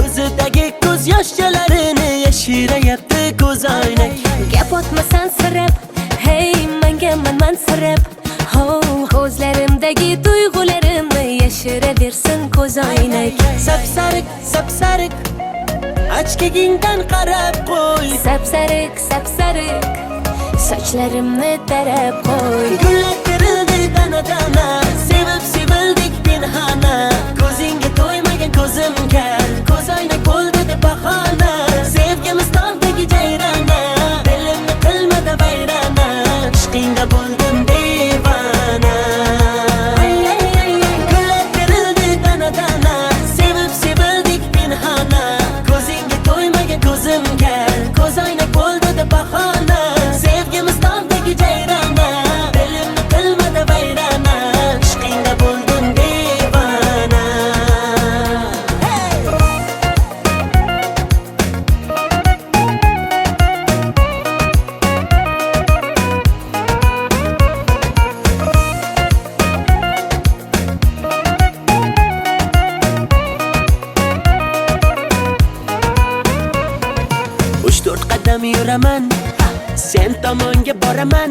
Ko'zidagi ko'z yoshlarini yashirayapti ko'zoynak. Gap otmasan sirab, hey menga mansirab. Ko'zlarimdagi tuyg'ularimni yashiraversin ko'zoynak. Sapsariq, sapsariq, ochkagingdan qarab qo'y. Sapsariq, sapsariq, sochlarimni tarab qo'y. Gullar terildi dana-dana, sevib sevildik pinhona. Ko'zingga to'ymagan ko'zimga ko'zoynak bo'ldi deb bahona. Sevgimiz tog'dagi jayrona, dilimni qilmadi vayrona. Ishqingda bo'ldim devona. Gullar terildi dana-dana, sevib sevildik pinhona. Ko'zingga to'ymagan ko'zimga ko'zoynak bo'ldi deb bahona. Sevgimiz tog'dagi jayrona, dilimni qilmadi vayrona. Ishqingda bo'ldim devona. Uch to'rt qadam yuraman, sen tomonga boraman.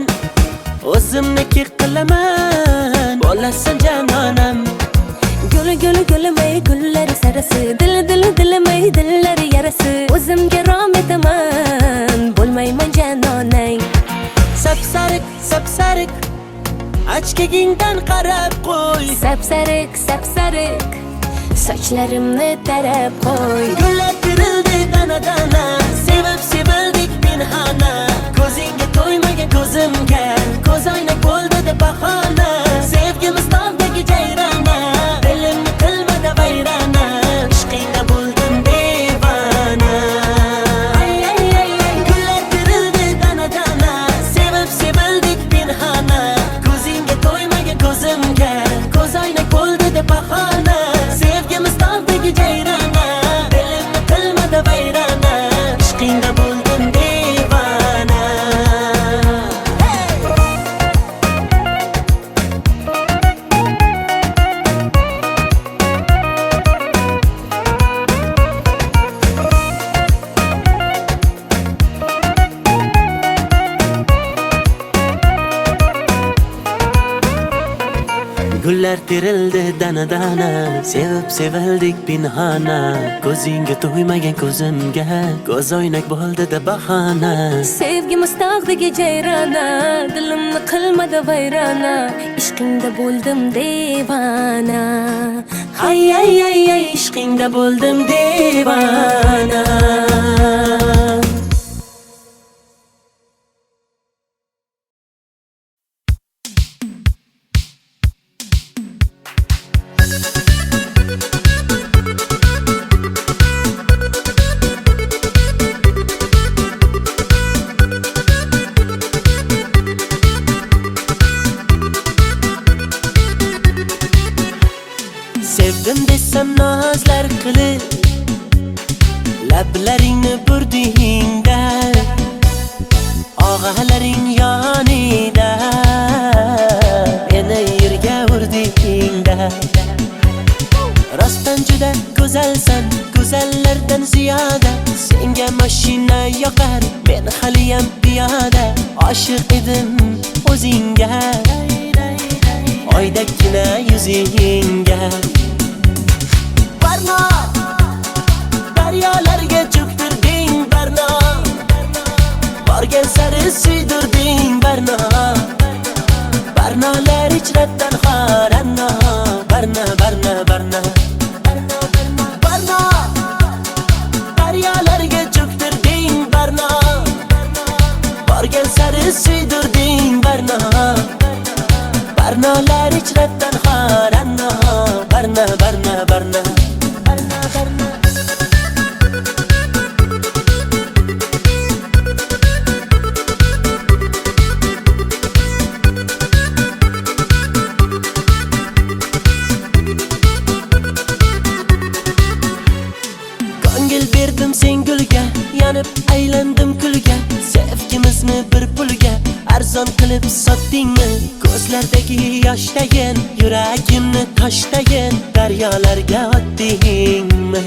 O'zimniki qilaman, bo'lasan janonam. Guli guli gulimay gullar sarasi, dilimay dillar yarasi. O'zimga rom etaman, bo'lmayman janonang. Sapsariq, sapsariq, ochkagingdan qarab qo'y. Sapsariq, sapsariq, sochlarimni tarab qo'y. Gullar terildi dana-dana, sevib sevildik pinhona. Ko'zingga to'ymagan ko'zimga ko'zoynak bo'ldi deb bahona. Sevgimiz tog'dagi jayrona, dilimni qilmadi vayrona. Ishqingda bo'ldim devona. Gullar terildi dana-dana, sevib sevildik pinhona. Ko'zingga to'ymagan ko'zimga ko'zoynak bo'ldi deb bahona. Sevgimiz tog'dagi jayrona, dilimni qilmadi vayrona. Ishqingda bo'ldim devona. Gullar terildi dana-dana, sevib sevildik pinhona. Ko'zingga to'ymagan ko'zimga ko'zoynak bo'ldi deb bahona. Sevgimiz tog'dagi jayrona, dilimni qilmadi vayrona. Ishqingda bo'ldim devona. Ay ay ay ay, ishqingda bo'ldim devona. Sevdim desam nozlar qilib, lablaringni burdingda, og'alaring yonida, meni yerga urdingda. Rostdan juda go'zalsan, go'zallardan ziyoda. Senga mashina yoqar, men haliyam piyoda. Oshiq edim o'zingga, oydagina yuzingga. Barno, daryolarga cho'ktirding barno. Borgan sari suydirding barno. Barnolar ijratdan xoranno. Barno, barno, barno. Barno, daryolarga cho'ktirding barno. Borgan sari suydirding barno. Barnolar ijratdan xoranno. Barno, barno, barno. Barno, barno. Ko'ngil berdim sen gulga, yanib aylandim kulga. Sevgimizni bir pulga arzon qilib sotdingmi? Ko'zlardagi yoshdayin, yuragimni toshdayin, daryolarga otdingmi?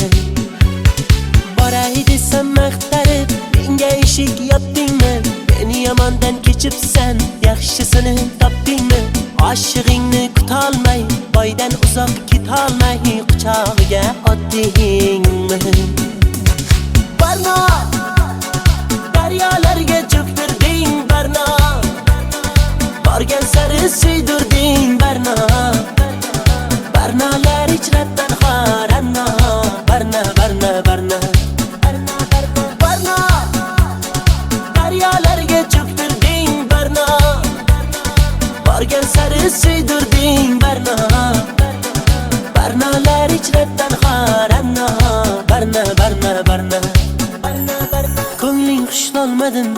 tutolmadim,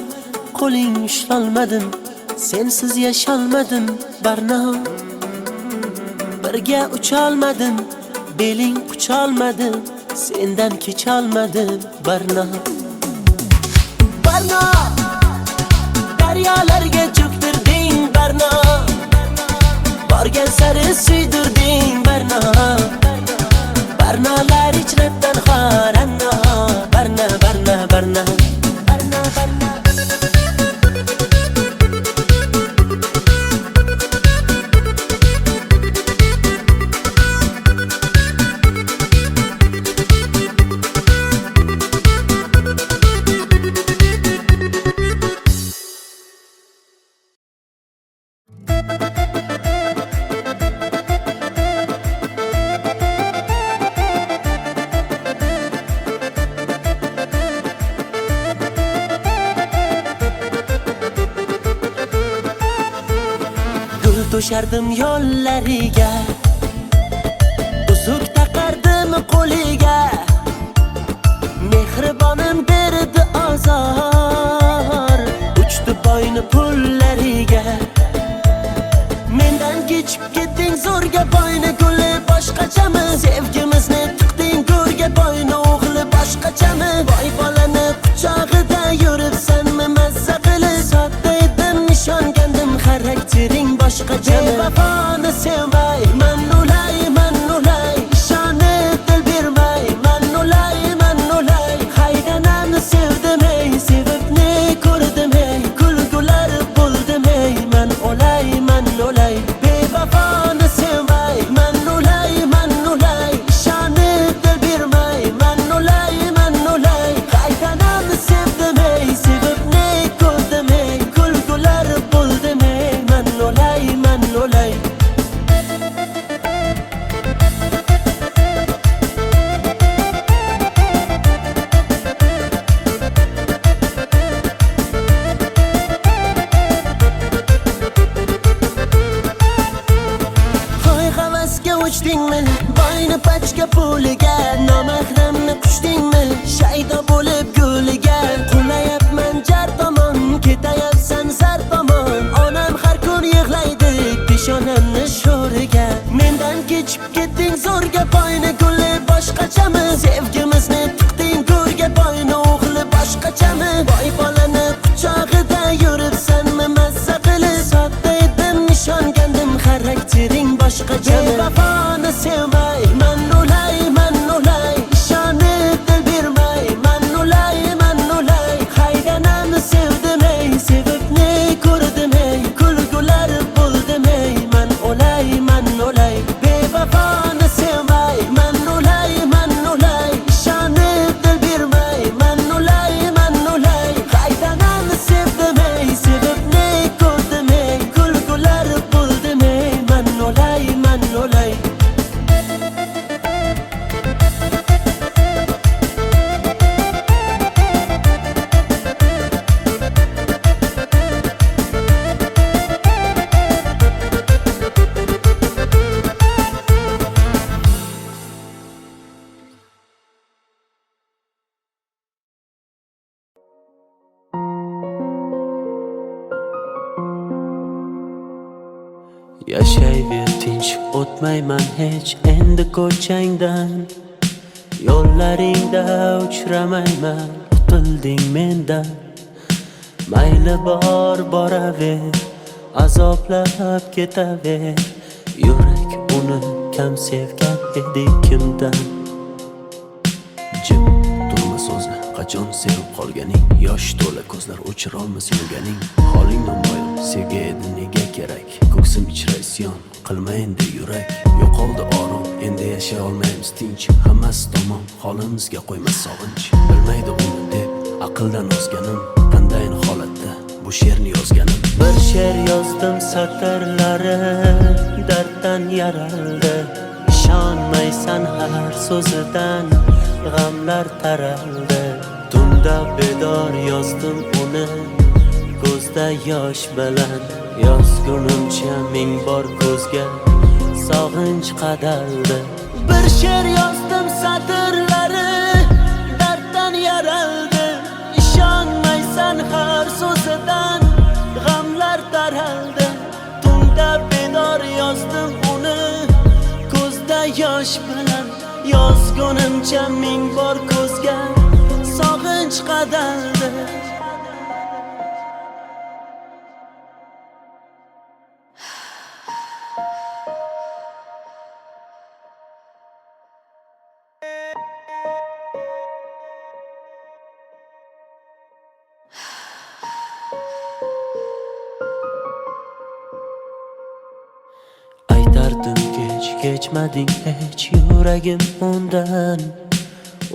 qo'ling ushlolmadim, sensiz yasholmadim Barno. Birga ucholmadim, beling qucholmadi, sendan kecholmadim Barno. Barno, daryolarga cho'ktirding Barno, borgan sari suydirding Barno. Barnolar ichrabdan xoranno, Barno, Barno, Barno, Barno, Barno. To'shardim yo'llariga, uzuk taqardim qo'liga, mehribonim berdi azor, uchdi boyni pullariga. Mendan kechib ketding zo'rga boyni guli boshqachami, sevgimizni tiqding go'rga boyni o'g'li boshqachami. Boy bolani quchog'ida yuribsanmi mazza qilib, sodda edim ishongandim xaraktering boshqacha. Vafoni sevmay, man ulay, ishonib dil bermay, man ulay, haydanamni sevdim ey, sevibni ko'rdim ey, kulgular bo'ldim ey, man ulay, bevafoni sevmay, man ulay, ishonib dil bermay, man ulay, haydanamni sevdim ey, sevibni ko'rdim ey, kulgular bo'ldim ey, man ulay. Hoy havasga uchdingmi, boyni pachka puliga, nomahramni qushdingmi, shaydo bo'lib go'liga. Qulayapman jar tomon, ketayapsan zar tomon, onam har kun yig'laydi peshonamni sho'riga. Mendan kechib ketding zo'rga boyni guli boshqachami, sevgimizni tiqding go'rga boyni o'g'li boshqachami. Boy bolani quchog'ida yuribsanmi mazza qilib, sodda edim ishongandim xaraktering boshqachami. Vafoni sevmay, man ulay, ishonib dil bermay, man ulay, haydanamni sevdim ey, sevibni ko'rdim ey, kulgular bo'ldim ey, man ulay, bevafoni sevmay, man ulay, ishonib dil bermay, man ulay, haydanamni sevdim ey, sevibni ko'rdim ey, kulgular bo'ldim ey, man ulay. Yashayver tinch, o'tmayman hech endi ko'changdan, yo'llaringda uchramayman, qutilding mendan. Mayli bor boraver, azoblab ketaver, yurak uni kam sevgan edi kimdan. Jim turma so'zla, qachon sevib qolganing, yosh to'la ko'zlar o'chirolmas yurganing. Holing namoyon, sevgi edi nega kerak, ko'ksim ichra isyon, qilma endi yurak. Yo'qoldi orom, endi yashay olmaymiz tinch, hammasi tamom, holimizga qo'ymas sog'inch. Bilmaydi uni deb aqldan ozganim, qandayin holatda bu she'rni yozganim. Bir she'r yozdim satrlari darddan yaraldi, ishonmaysan har so'zidan g'amlar taraldi. Tunda bedor yozdim uni, ko'zda yosh bilan, yozgunimcha ming bor ko'zga sog'inch qadaldi. Bir she'r yozdim satrlari darddan yaraldi, ishonmaysan yozgunimcha ming bor ko'zga sog'inch qadaldi. Aytardim kechmading hech yuragim undan.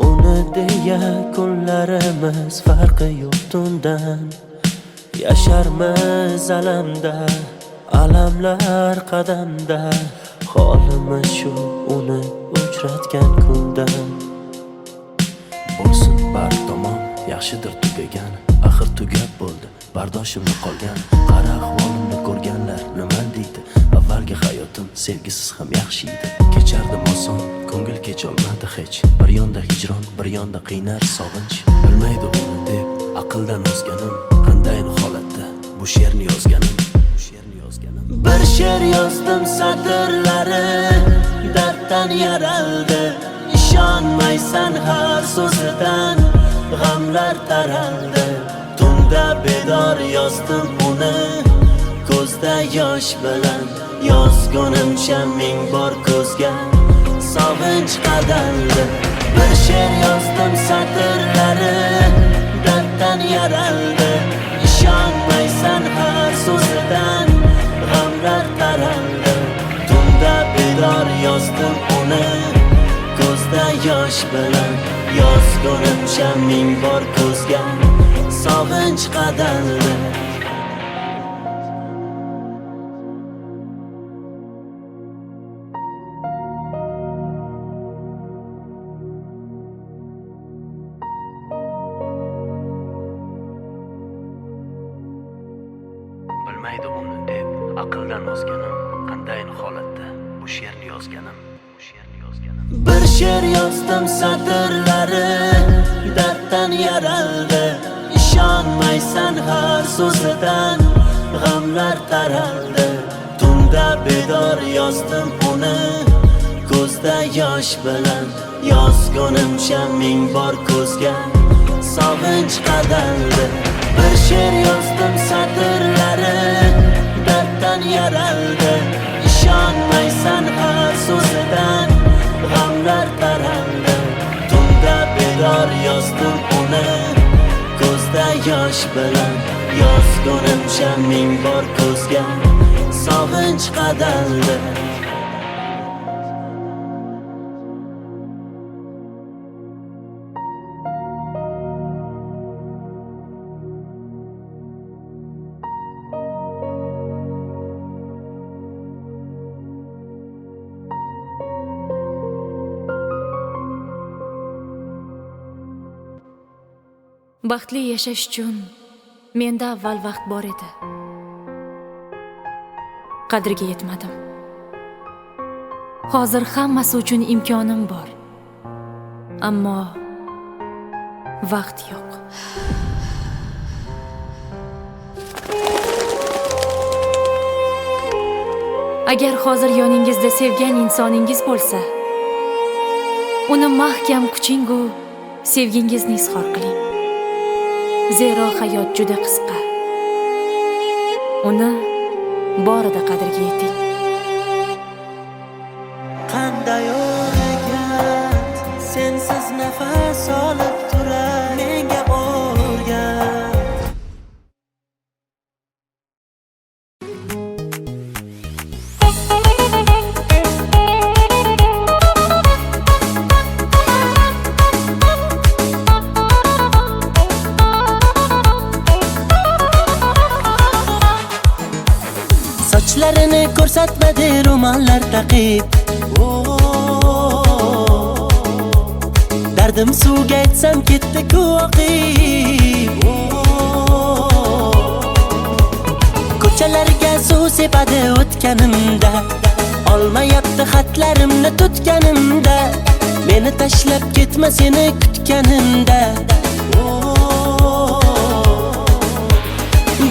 Uni deya kunlarimiz farqi yo'q tundan. Yasharmiz alamda, alamlar qadamda. Holimiz shu uni uchratgan kundan. Bo'lsin bar tomon yaxshidir tugagan, axir tugab bo'ldi bardoshimni qolgan. Qara ahvolimni ko'rganlar nima deydi? Avvalgi hayotim sevgisiz ham yaxshi edi. Kechardim oson, ko'ngil kecholmadi hech. Bir yonda hijron, bir yonda qiynar sog'inch. Bilmaydi uni deb aqldan ozganim, qandayin holatda bu she'rni yozganim. Bir she'r yozdim satrlari darddan yaraldi. İshonmaysan har so'zidan g'amlar taraldi. Tunda bedor yozdim uni ko'zda yosh bilan. Yozgunimcha ming bor ko'zga sog'inch qadaldi. Bir she'r yozdim satrlari darddan yaraldi. Ishonmaysan har so'zidan g'amlar taraldi. Tunda bedor yozdim uni ko'zda yosh bilan. Yozgunimcha ming bor ko'zga sog'inch qadaldi. Bilmaydi uni deb aqldan ozganim, qandayin holatda bu she'rni yozganim. Bir she'r yozdim satrlari darddan yaraldi. Ishonmaysan har so'zidan g'amlar taraldi. Tunda bedor yozdim uni ko'zda yosh bilan. Yozgunimcha ming bor ko'zga sog'inch qadaldi. Bir she'r yozdim satrlari darddan yaraldi. Ishonmaysan har so'zidan g'amlar taraldi. Tunda bedor yozdim uni ko'zda yosh bilan. Yozgunimcha ming bor ko'zga sog'inch qadaldi. Baxtli yashash uchun menda avval vaqt bor edi. Qadriga yetmadim. Hozir hammasi uchun imkonim bor. Ammo vaqt yo'q. Agar hozir yoningizda sevgan insoningiz bo'lsa, uni mahkam kuchingu sevgingizni izhor qiling. Zero hayot juda qisqa. Uni borida qadriga yeting. Qanday o'rgat sensiz nafas olib turar menga o'rgat. Sochlarini ko'rsatmadi ro'mollar taqib. Dardim suvga aytsam ketdi-ku oqib. Ko'chalarga suv sepadi o'tganimda. Olmayapti xatlarimni tutganimda. Meni tashlab ketma seni kutganimda.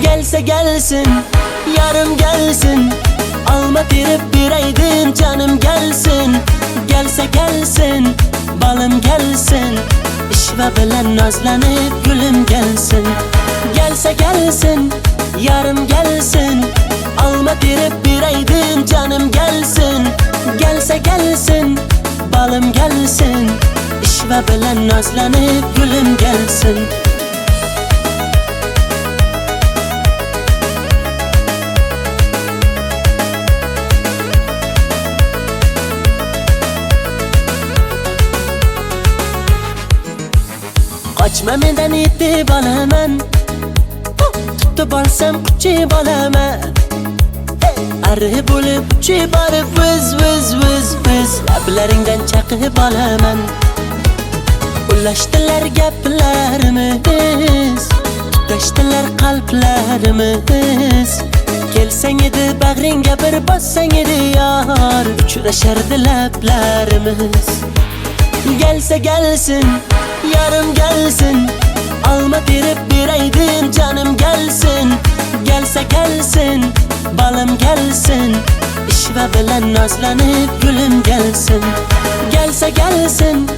Gelsa gelsin, yarım gelsin. Alma terib beraydim canım gelsin. Gelsa gelsin, balim gelsin, ishva bilan nozlanib gulim gelsin. Gelsa gelsin, yarım gelsin, alma terib beraydim canım gelsin. Gelsa gelsin, balim gelsin, ishva bilan nozlanib gulim gelsin. Qochma mendan yetib olaman, tutib olsam quchib olaman. Arri bo'lib uchib borib viz lablaringdan chaqib olaman. Ulashdilar gaplarimiz, tutashdilar qalblarimiz. Kelsang edi bag'ringga bir bossang edi yor, uchrashardi lablarimiz. Gelsa gelsin, yarım gelsin, alma terib beraydim canım gelsin. Gelsa gelsin, balim gelsin, ishva bilan nozlanib gulim gelsin. Gelsa gelsin,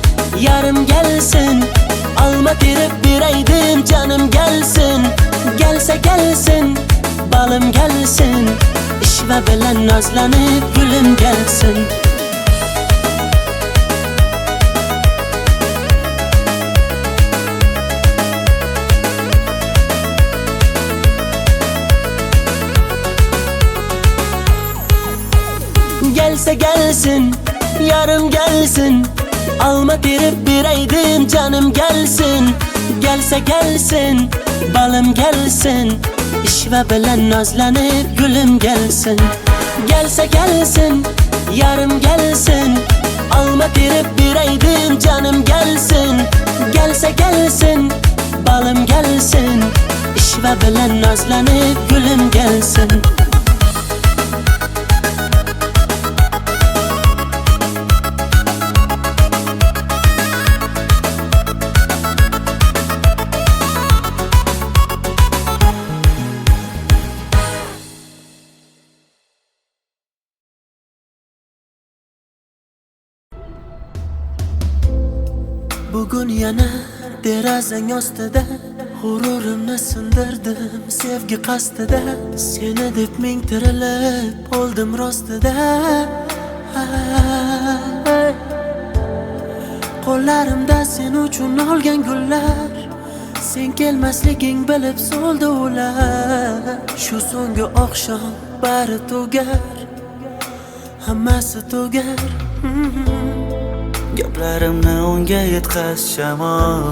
yarım gelsin, alma terib beraydim canım gelsin. Gelsa gelsin, balim gelsin, ishva bilan nozlanib gulim gelsin. Gelsa gelsin, yarım gelsin, alma terib beraydim canım gelsin. Gelsa gelsin, balim gelsin, ishva bilan nozlanib gulim gelsin. Gelsa gelsin, yarım gelsin, alma terib beraydim canım gelsin. Gelsa gelsin, balim gelsin, ishva bilan nozlanib gulim gelsin. Bugun yana derazang ostida g'ururimni sindirdim sevgi qasdida. Seni deb ming tirilib oldim rostida. Qo'llarimda sen uchun olgan gullar, sen kelmasliging bilib so'ldi ular. Shu so'nggi oqshom bari tugar, hammasi tugar. Gaplarimni unga yetkaz shamol,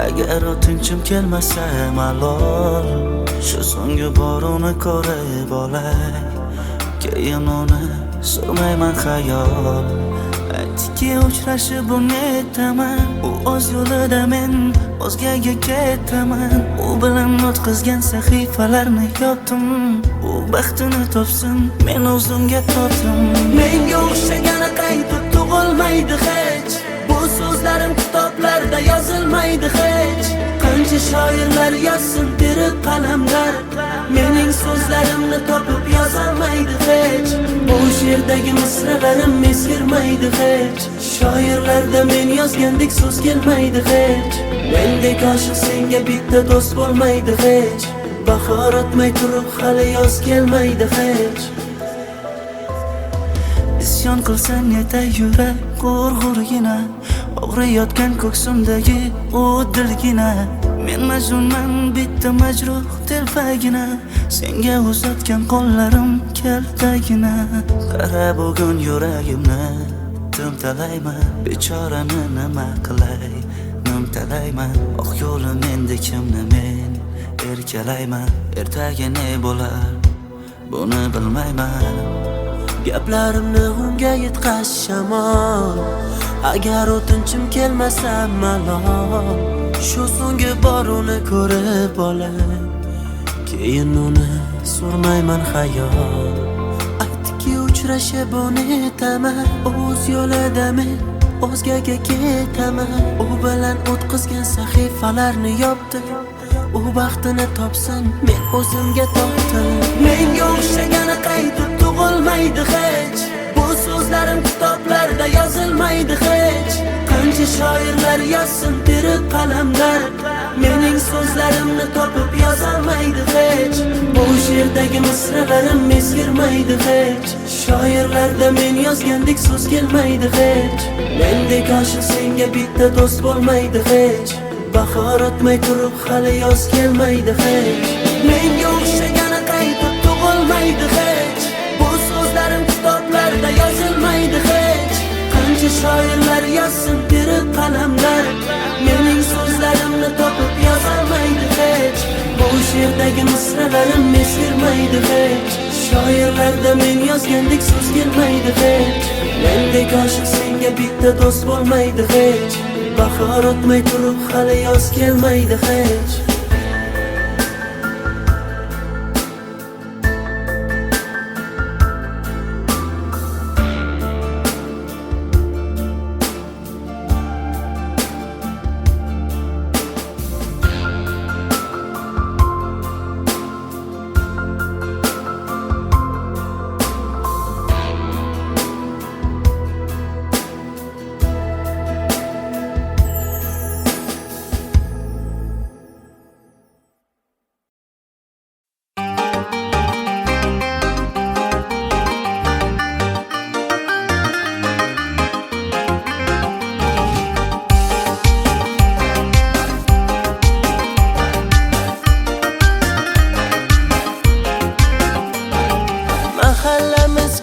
agar o'tinchim kelmasa malol. Shu so'nggi bor uni ko'rib olay, keyin uni surmayman xayol. Aytdiki uchrashib unetaman, u o'z yo'lida men o'zgaga ketaman. U bilan o'tkazgan sahifalarni yopdim, u baxtini topsin men o'zimga topdim. Menga o'xshagani qaytib tug'ilmaydi hech, bu so'zlarim kitoblarda yozilmaydi hech. Qancha shoirlar yozsin terib qalamlar, mening so'zlarimni topib yozolmaydi hech. Bu she'rdagi misralarim eskirmaydi hech, shoirlarda men yozgandek so'z kelmaydi hech. Mendek oshiq senga bitta do'st bo'lmaydi hech, bahor o'tmay turib hali yoz kelmaydi hech. Isyon qilsang yetay yurak g'urg'urgina, og'riyotgan ko'ksimdagi u dilgina. Men majnunman bitta majruh telpagina, senga uzatgan qo'llarim kaltagina. Qara bugun yuragimni timtalayman, bechorani nima qilay nimtalayman. Oq yo'lim endi kimni men erkalayman, ertaga ne bo'lar buni bilmayman. Gaplarimni unga yetkaz shamol, agar o'tinchim kelmasa malol. Shu so'nggi bor uni ko'rib olay, keyin uni surmayman xayol. Aytdiki uchrashib unetaman, o'z yo'lida men o'zgaga ketaman. U bilan o'tkazgan sahifalarni yopdim, u baxtini topsin men o'zimga topdim. Menga o'xshagani qaytib tug'ilmaydi hech, bu so'zlarim kitoblarda yozilmaydi hech. Qancha shoirlar yozsin terib qalamlar, mening so'zlarimni topib yozolmaydi hech. Bu she'rdagi misralarim ezgirmaydi hech. Shoirlarda men yozgandek so'z kelmaydi hech. Mendek oshiq senga bitta do'st bo'lmaydi hech. Bahor o'tmay turib hali yoz kelmaydi hech. Menga o'xshagani qaytib tug'ilmaydi hech. Bu so'zlarim kitoblarda yozilmaydi hech. Qancha shoirlar yozsin terib qalamlar, mening so'zlarimni topib yozolmaydi hech. Bu she'rdagi misralarim ezgirmaydi hech. Shoirlarda men yozgandek so'z kelmaydi hech. Mendek oshiq senga bitta do'st bo'lmaydi hech. Bahor o'tmay turib hali yoz kelmaydi hech.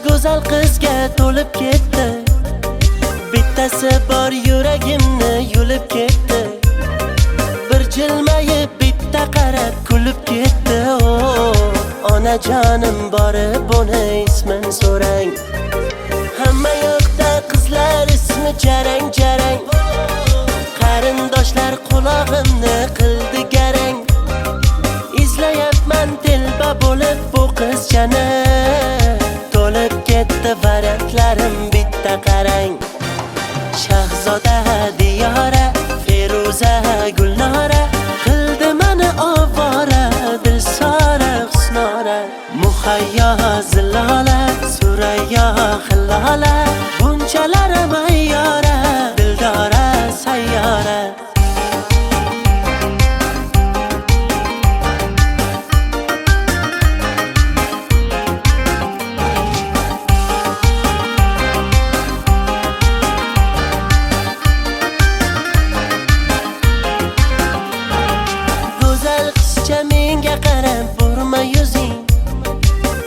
Go'zal qizga to'lib ketdi, bittasi bor yuragimni yulib ketdi. Bir jilmayib bitta qarab kulib ketdi. Onajonim borib uni ismin so'rang. Hamma yoqda qizlar ismi jarang jarang. Qarindoshlar qulog'imni qildi garang. Izlayapman telba bo'lib bu qizchani. To'lib ketdi variantlarim bitta qarang. Shahzoda Diyora, Feruza Gulnora, qildi meni ovora, Dilsora Husnora. Muhayyo Zilola, Surayyo Hillola, bunchalar mayyora, Dildora sayyora.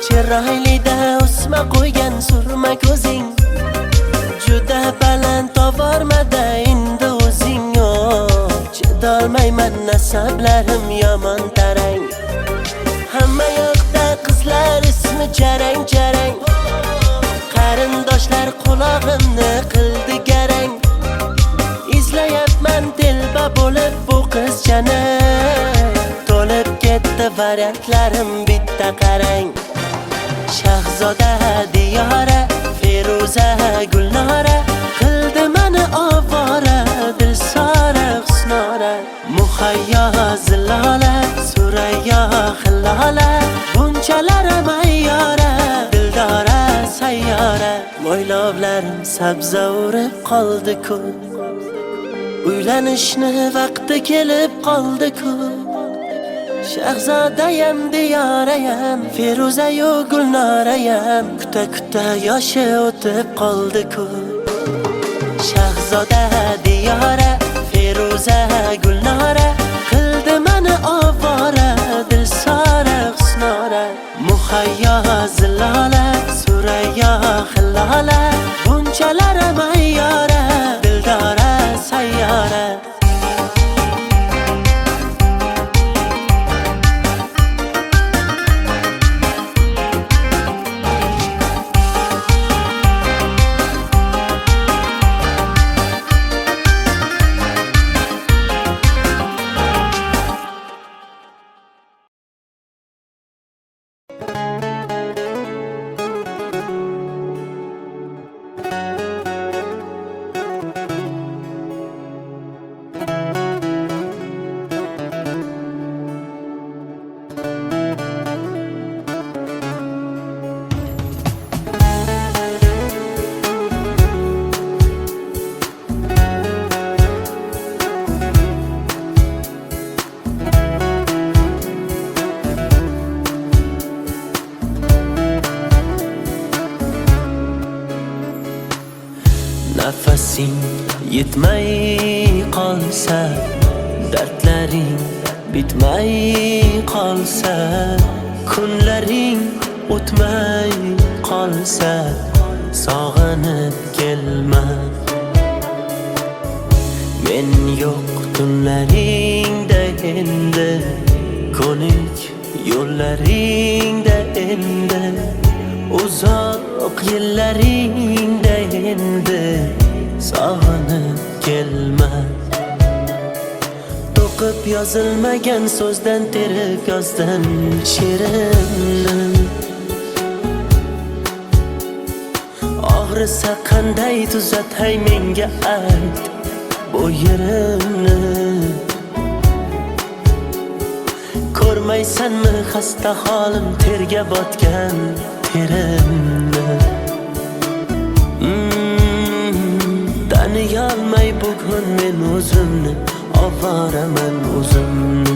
Chiroylida o'sma qo'ygan surma ko'zing, juda baland tovormada endi o'zing. Chidolmayman nasablarim yomon tarang. Hamma yoqda qizlar ismi jarang jarang. Qarindoshlar qulog'imni qildi garang. Izlayapman telba bo'lib bu qizchani. To'lib ketdi variantlarim bitta qarang. Shahzoda Diyora, Feruza Gulnora, qildi meni ovora, Dilsora Husnora. Muhayyo Zilola, Surayyo Hillola, bunchalar mayyora, Dildora sayyora. Mo'ylovlarim sabza urib qoldi-ku, uylanishni vaqti kelib qoldi-ku. Shahzodayam Diyorayam, Feruzayu Gulnorayam, kuta kuta yoshi o'tib qoldi-ku. Shahzoda Diyora, Feruza Gulnora, qildi meni ovora, Dilsora Husnora. Muhayyo Zilola, Surayyo Hillola, bunchalar mayyora, Dildora sayyora. yetmay qolsa, dardlaring bitmay qolsa, kunlaring o'tmay qolsa, sog'inib kelma. Men yo'q tunlaringda endi, ko'nik yo'llaringda endi, uzoq yillaringda endi, sog'inib kelma. To'qib yozilmagan so'zdan terib yozdim she'rimni. Og'risa qanday tuzatay menga ayt bu yerimni. Ko'rmaysanmi xasta holim, terga botgan terimni. Taniyolmay bugun men o'zimni, ovoraman o'zimni.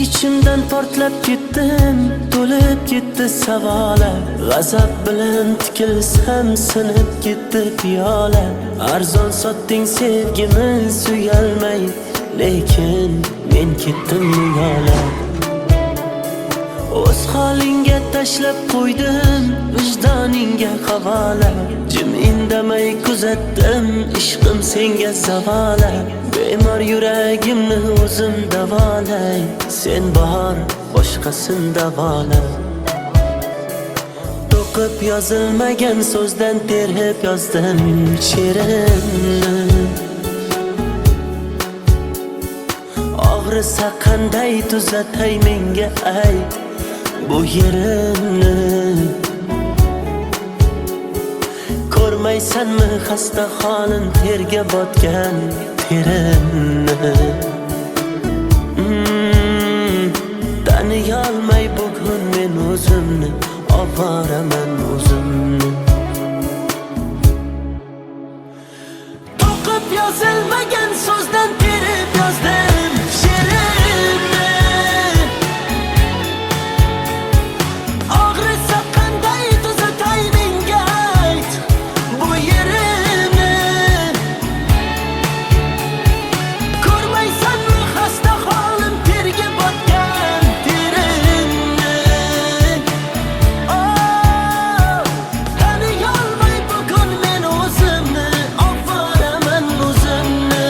İçimden portlab ketdim, to'lib ketdi savolar. G'azab bilan tikilsam sinib ketdi piyola. Arzon sotding sevgimiz uyalmay, lekin men ketdim yo'la. O'z holingga tashlab qo'ydim, vijdoningga havola. Jim indamay kuzatdim, ishqim senga zavola. Bemor yuragimni o'zim davolay, sen bor boshqasin davola. To'qib yozilmagan so'zdan terib yozdim she'rimni. Og'risa qanday tuzatay menga ayt bu yerimni. Ko'rmaysanmi xasta holim, terga botgan terimni. Taniyolmay bugun men o'zimni, ovoraman o'zimni. To'qib yozilmagan so'zdan terib yozdim she'rimni. Og'risa qanday tuzatay menga ayt bu yerimni. Ko'rmaysanmi xasta holim, terga botgan terimni. Taniyolmay bugun men o'zimni, ovoraman o'zimni.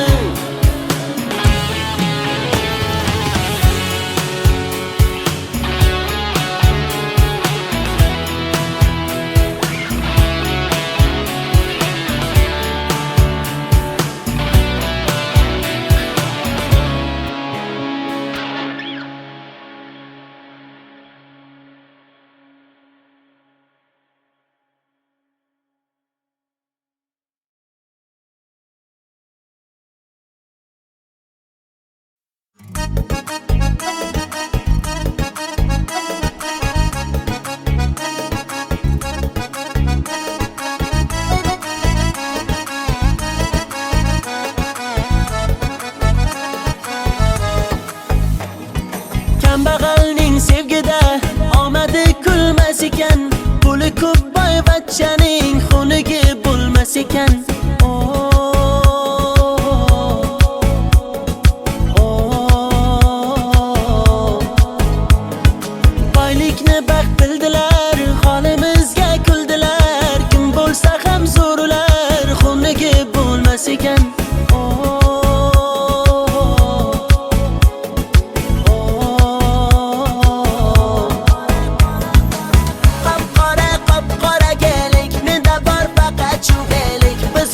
Kambag'alning sevgida omadi kulmas ekan, puli ko'p boyvachchaning xunigi bo'lmas ekan. Boylikni baxt bildilar, holimizga kuldilar. Kim bo'lsa ham zo'r ular, xunigi bo'lmas ekan. Qop-qora kelik, menda bor faqat shu felik. Biz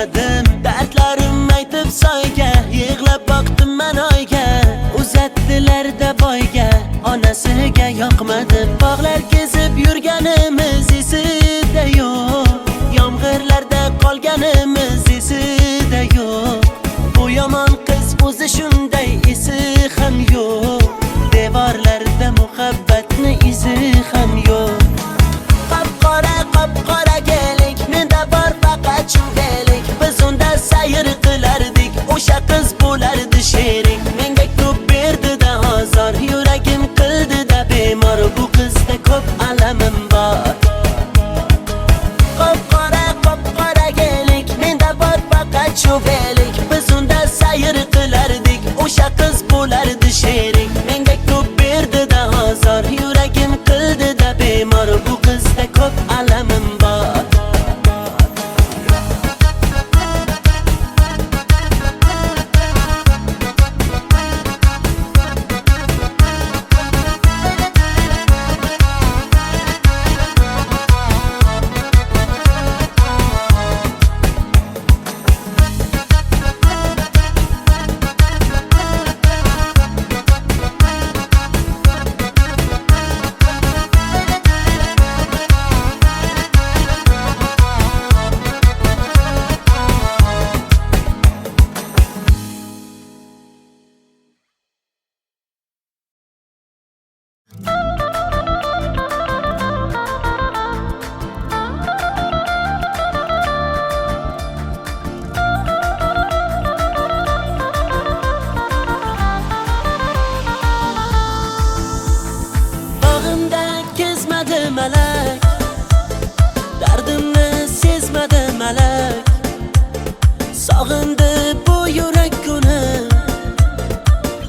yoqmadim. Dardlarim aytib soyga, yig'lab boqdim men oyga. Uzatdilar-da boyga, onasiga yoqmadim. Bog'lar kezib yurganimiz esida yo'q, yomg'irlarda qolganimiz esida yo'q. Bu yomon qiz o'zi shunday, esi ham yo'q. Devorlarda muhabbatni izi ham yo'q. Qop-qora kelik, menda bor faqat chundelik. Biz unda sayr qilardik, o'sha qiz bo'lardi sherik. Menga ko'p berdi-da azor, yuragim qildi-da bemor. Bu qizda ko'p alamim bor. Qop-qora kelik, menda bor faqat chundelik. Biz unda sayr qilardik, o'sha qiz bo'lardi sherik. Menga ko'p berdi-da azor, yuragim qildi-da bemor. Bu qizda ko'p alamim bor. Bağımda kezmedi melek, dardimni sezmedi melek. Sog'indi bu yurak kuni,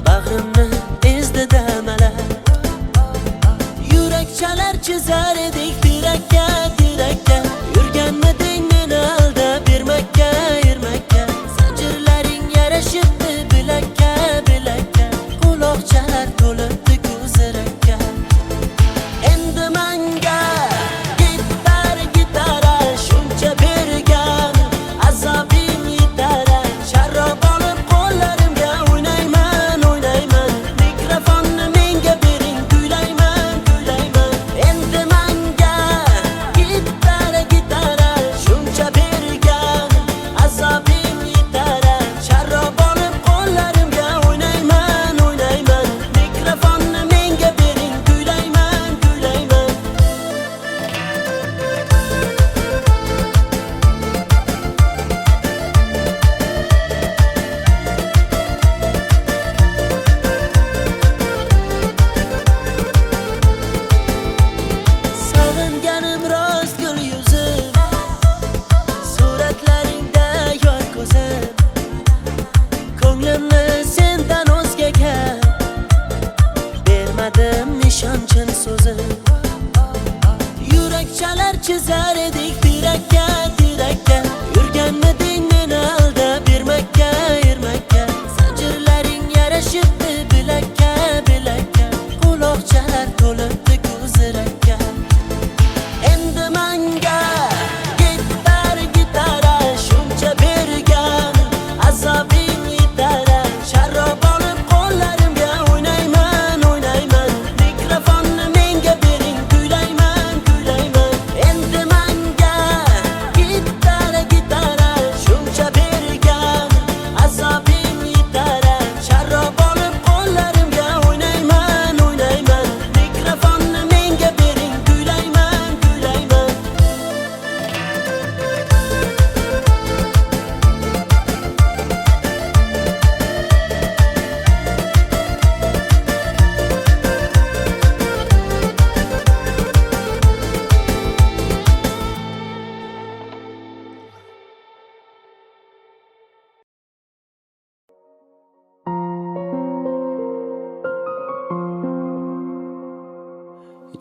bag'rimni ezdi-da melek. Yurak chalar chizar edik tirakka, tirakka. Yurganmiding meni aldab bermakka, ermakka. Zanjirlaring yarashibdi bilakka, bilakka. Quloqchalar to'libdi ko'zirakka. Endi menga gitara shuncha bergan, azobing yetar. Sharrob olib qo'llarimga o'ynayman, o'ynayman. Mikrofonni menga bering, kuylayman, kuylayman. Endi menga gitara shuncha bergan, azobing yetar. Sharrob olib qo'llarimga o'ynayman, o'ynayman. Mikrofonni menga bering, kuylayman, kuylayman. Sog'inganim rost gul yuzim, suratlaringda yor ko'zim. Ko'nglimni sendan o'zgaga bermadim nishon-chin so'zim. Yurak chalar chizar edik tirakka, tirakka. Yurganmiding meni aldab bermakka, ermakka. Zanjirlaring yarashibdi bilakka, bilakka. Quloqchalar to'libdi ko'zirakka. Endi menga gitara shuncha bergan, azobing yetar. Sharrob olib qo'llarimga o'ynayman, o'ynayman. Mikrofonni menga bering, kuylayman, kuylayman. Endi menga gitara shuncha bergan, azobing yetar. Sharrob olib qo'llarimga o'ynayman, o'ynayman. Mikrofonni menga bering, kuylayman, kuylayman.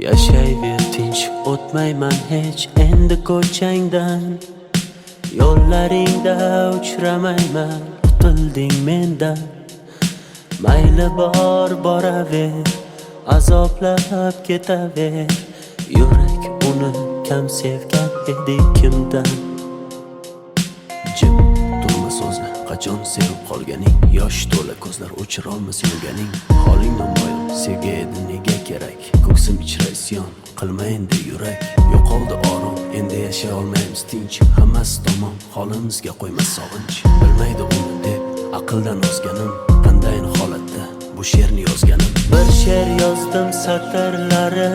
Yashayver tinch, o'tmayman hech endi ko'changdan. Yo'llaringda uchramayman, qutilding mendan. Mayli bor boraver, azoblab ketaver. Yurak uni kam sevgan edi kimdan. Jim qachon sevib qolganing? Yosh to'la ko'zlar o'chirolmas yurganing. Holing namoyon, sevgi edi nega kerak? Ko'ksim ichra isyon, qilma endi yurak. Yo'qoldi orom, endi yashay olmaymiz tinch. Hammasi tamom, holimizga qo'ymas sog'inch. Bilmaydi uni deb aqldan ozganim, qandayin holatda bu she'rni yozganim. Bir she'r yozdim satrlari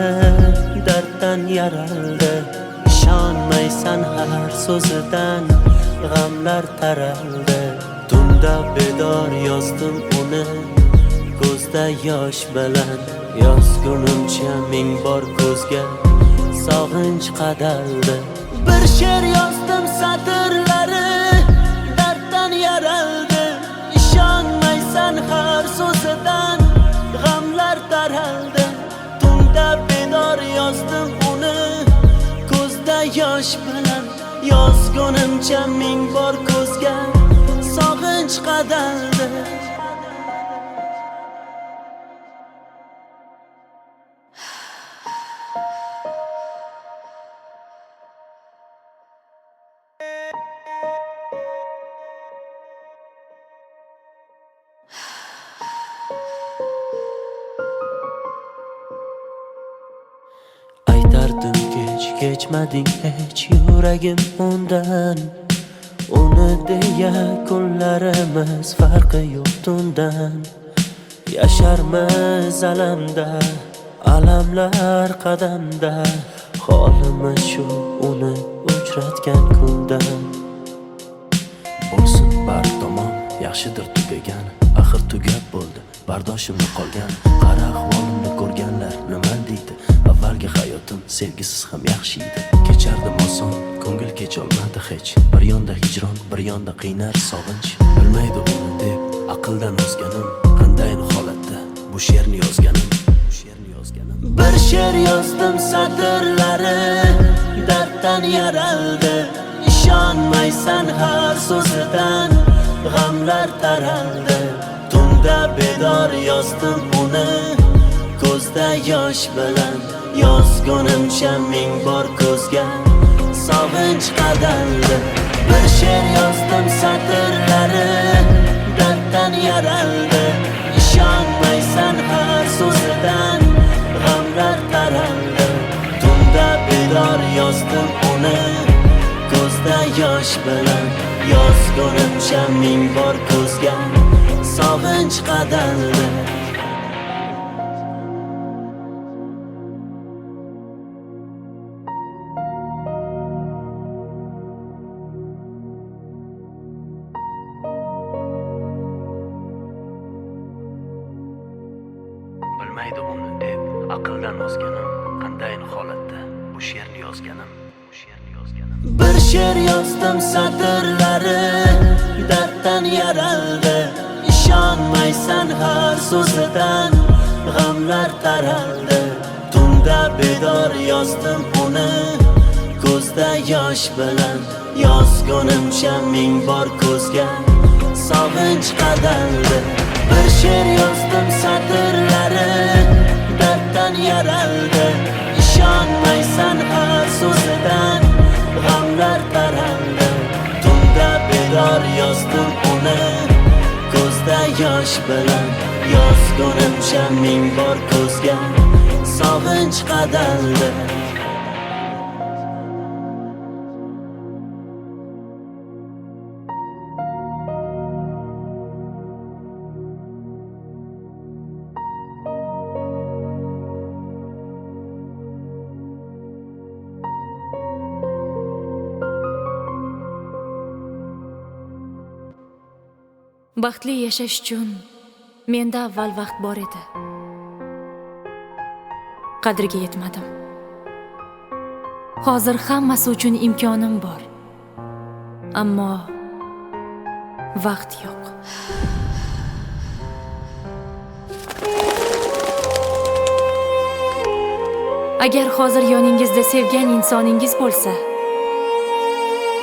darddan yaraldi. İshonmaysan har so'zidan g'amlar taraldi. Tunda bedor yozdim uni ko'zda yosh bilan. Yozgunimcha ming bor ko'zga sog'inch qadaldi. Bir she'r yozdim satrlari darddan yaraldi. İshonmaysan har so'zidan g'amlar taraldi. Tunda bedor yozdim uni ko'zda yosh bilan. Yozgunimcha ming bor ko'zga sog'inch qadaldi. Aytardim kechmading hech yuragim undan. Uni deya kunlarimiz farqi yo'q tundan. Yasharmiz alamda, alamlar qadamda. Holimiz shu uni uchratgan kundan. Bo'lsin bar tomon, yaxshidir tugagan. Axir tugab bo'ldi, bardoshimni qolgan. Qara ahvolimni ko'rganlar nima deydi? Avvalgi hayotim sevgisiz ham yaxshi edi. Kechardim oson, ko'ngil kecholmadi hech. Bir yonda hijron, bir yonda qiynar sog'inch. Bilmaydi uni deb aqldan ozganim, qandayin holatda bu she'rni yozganim. Bir she'r yozdim satrlari darddan yaraldi. İshonmaysan har so'zidan g'amlar taraldi. Tunda bedor yozdim uni ko'zda yosh bilan. Yozgunimcha ming bor ko'zga sog'inch qadaldi. Bir she'r yozdim satrlari darddan yaraldi. İshonmaysan har so'zidan g'amlar taraldi. Tunda bedor yozdim uni ko'zda yosh bilan. Yozgunimcha ming bor ko'zga sog'inch qadaldi. Bilmaydi uni deb aqldan ozganim, qandayin holatda bu she'rni yozganim. Bir she'r yozdim satrlari darddan yaraldi. İshonmaysan har so'zidan g'amlar taraldi. Tunda bedor yozdim uni ko'zda yosh bilan. Yozgunimcha ming bor ko'zga sog'inch qadaldi. Bir she'r yozdim satrlari darddan yaraldi. İshonmaysan har so'zidan g'amlar taraldi. Tunda bedor yozdim uni ko'zda yosh bilan. Yozgunimcha ming bor ko'zga sog'inch qadaldi. Baxtli yashash uchun menda avval vaqt bor edi. Qadriga yetmadim. Hozir hammasi uchun imkonim bor. Ammo vaqt yo'q. Agar hozir yoningizda sevgan insoningiz bo'lsa,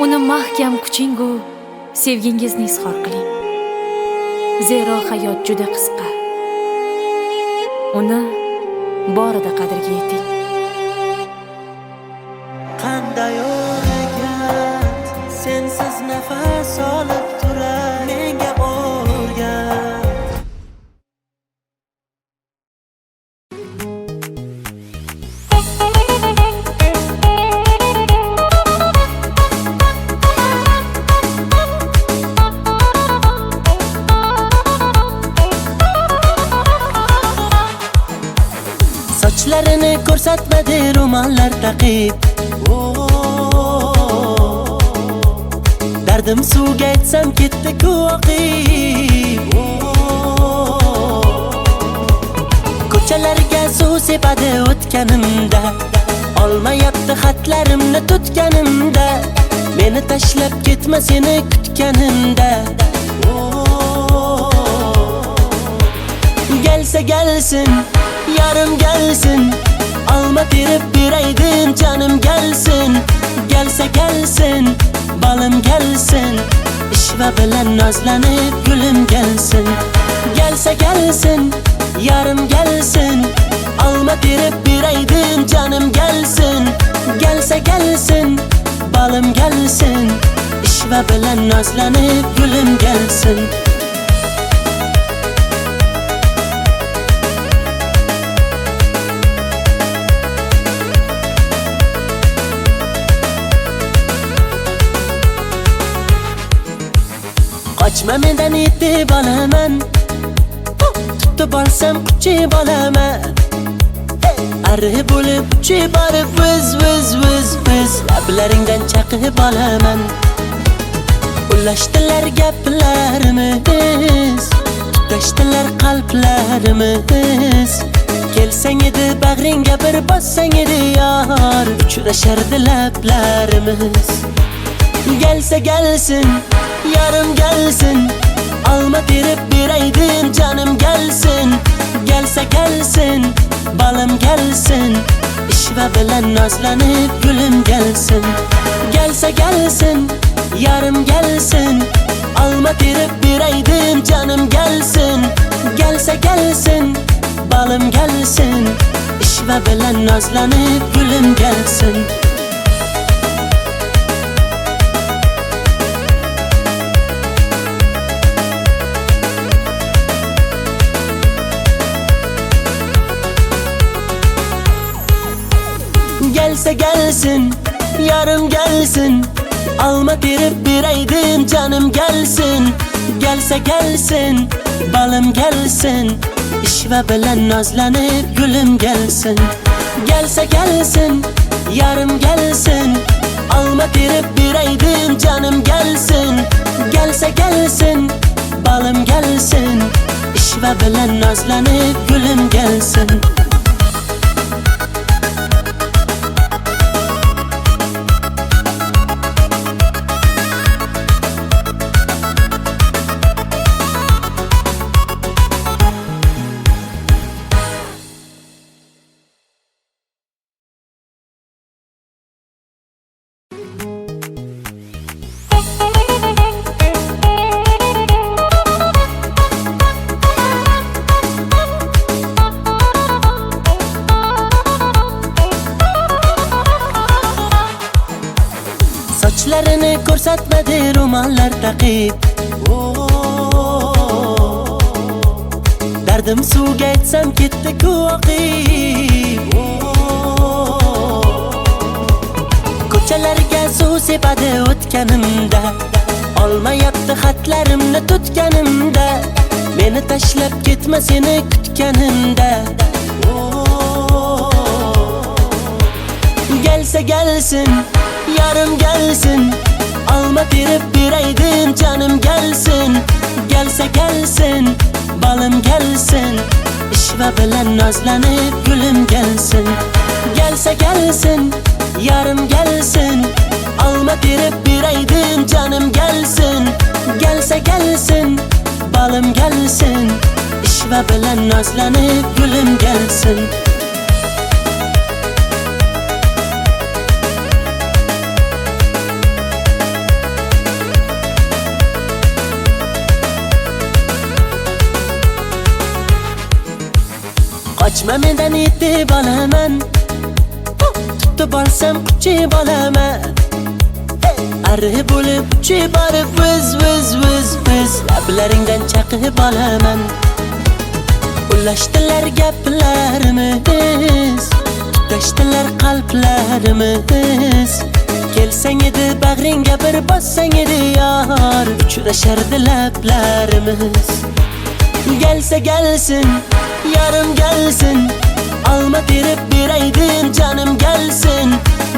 uni mahkam kuchingu sevgingizni izhor qiling. Zero hayot juda qisqa. Uni borida qadriga yeting. Qanday o'ragan sensiz nafas olib turar. sochlarini ko'rsatmadi ro'mollar taqib. Dardim suvga aytsam ketdi-ku oqib. Ko'chalarga suv sepadi o'tganimda, olmayapti xatlarimni tutganimda, meni tashlab ketma seni kutganimda. Gelsa gelsin, yarım gelsin, alma terib beraydim canım gelsin. Gelsa gelsin, balım gelsin, ishva bilan nozlanib gulüm gelsin. Gelsa gelsin, yarım gelsin, alma terib beraydim canım gelsin. Gelsa gelsin, balım gelsin, ishva bilan nozlanib gulüm gelsin. Qochma mendan yetib olaman, tutib olsam quchib olaman. Arri bo'lib uchib borib viz lablaringdan chaqib olaman. Ulashdilar gaplarimiz, tutashdilar qalblarimiz. Kelsang edi bag'ringga bir bossang edi yor, uchrashardi lablarimiz. Gelsa gelsin, yarım gelsin, alma terib beraydim canım gelsin. Gelsa gelsin, balım gelsin, ishva bilan nozlanib gulüm gelsin. Gelsa gelsin, yarım gelsin, alma terib beraydim canım gelsin. Gelsa gelsin, balım gelsin, ishva bilan nozlanib gulüm gelsin. Gelsa gelsin, yarım gelsin, alma terib beraydim canım gelsin. Gelsa gelsin, balım gelsin, ishva bilan nozlanib gulüm gelsin. Gelsa gelsin, yarım gelsin, alma terib beraydim canım gelsin. Gelsa gelsin, balım gelsin, ishva bilan nozlanib gulüm gelsin. Sochlarini ko'rsatmadi ro'mollar taqib. Dardim suvga aytsam ketdi-ku oqib. Ko'chalarga suv sepadi o'tganimda, olmayapti xatlarimni tutganimda, meni tashlab ketma seni kutganimda. Gelsa gelsin, yarım gelsin, alma terib beraydim canım gelsin. Gelsa gelsin, balım gelsin, ishva bilan nozlanib gulüm gelsin. Gelsa gelsin, yarım gelsin, alma terib beraydim canım gelsin. Gelsa gelsin, balım gelsin, ishva bilan nozlanib gulüm gelsin. Qochma mendan yetib olaman, tutib olsam quchib olaman. Arri bo'lib uchib borib viz lablaringdan chaqib olaman. Ulashdilar gaplarimiz, tutashdilar qalblarimiz. Kelsang edi bag'ringga bir bossang edi yor, uchrashardi lablarimiz. Gelsa gelsin, yarım gelsin, Alma terib beraydim canım gelsin.